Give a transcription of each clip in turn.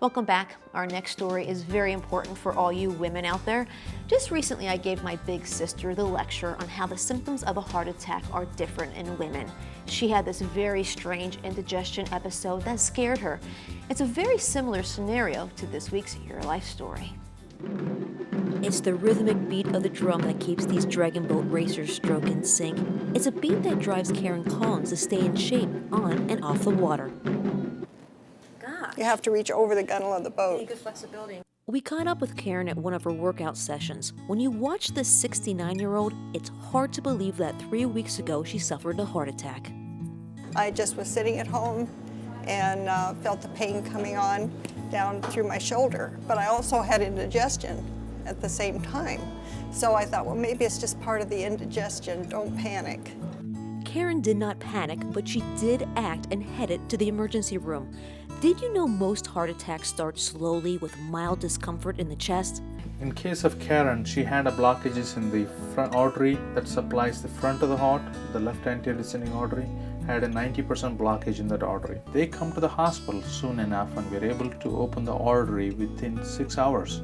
Welcome back. Our next story is very important for all you women out there. Just recently, I gave my big sister the lecture on how the symptoms of a heart attack are different in women. She had this very strange indigestion episode that scared her. It's a very similar scenario to this week's Your Life story. It's the rhythmic beat of the drum that keeps these dragon boat racers stroke in sync. It's a beat that drives Karen Collins to stay in shape on and off the water. You have to reach over the gunnel of the boat. Good flexibility. We caught up with Karen at one of her workout sessions. When you watch this 69-year-old, it's hard to believe that 3 weeks ago she suffered a heart attack. I just was sitting at home and felt the pain coming on down through my shoulder, but I also had indigestion at the same time. So I thought, well, maybe it's just part of the indigestion, don't panic. Karen did not panic, but she did act and headed to the emergency room. Did you know most heart attacks start slowly with mild discomfort in the chest? In case of Karen, she had a blockages in the front artery that supplies the front of the heart. The left anterior descending artery had a 90% blockage in that artery. They come to the hospital soon enough and we're able to open the artery within 6 hours.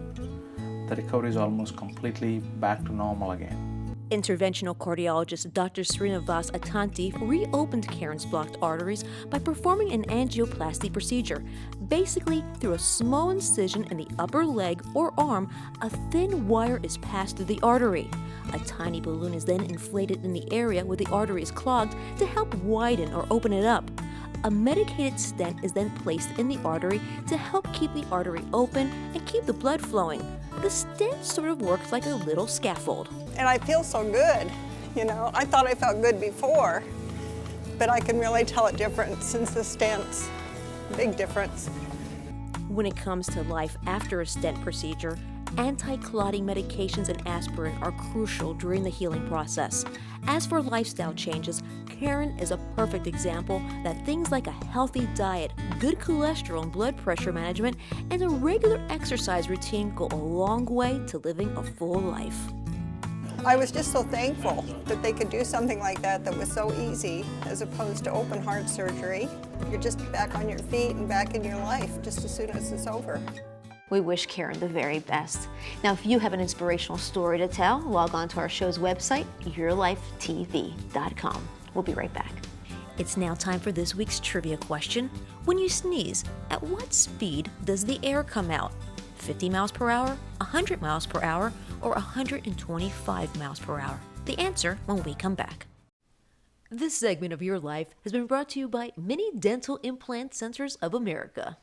The recovery is almost completely back to normal again. Interventional cardiologist Dr. Srinivas Attanti reopened Karen's blocked arteries by performing an angioplasty procedure. Basically, through a small incision in the upper leg or arm, a thin wire is passed through the artery. A tiny balloon is then inflated in the area where the artery is clogged to help widen or open it up. A medicated stent is then placed in the artery to help keep the artery open and keep the blood flowing. The stent sort of works like a little scaffold. And I feel so good, you know. I thought I felt good before, but I can really tell a difference since the stents. Big difference. When it comes to life after a stent procedure, anti-clotting medications and aspirin are crucial during the healing process. As for lifestyle changes, Karen is a perfect example that things like a healthy diet, good cholesterol and blood pressure management, and a regular exercise routine go a long way to living a full life. I was just so thankful that they could do something like that was so easy as opposed to open heart surgery. You're just back on your feet and back in your life just as soon as it's over. We wish Karen the very best. Now, if you have an inspirational story to tell, log on to our show's website, YourLifeTV.com. We'll be right back. It's now time for this week's trivia question. When you sneeze, at what speed does the air come out? 50 miles per hour, 100 miles per hour, or 125 miles per hour? The answer when we come back. This segment of Your Life has been brought to you by Mini Dental Implant Centers of America.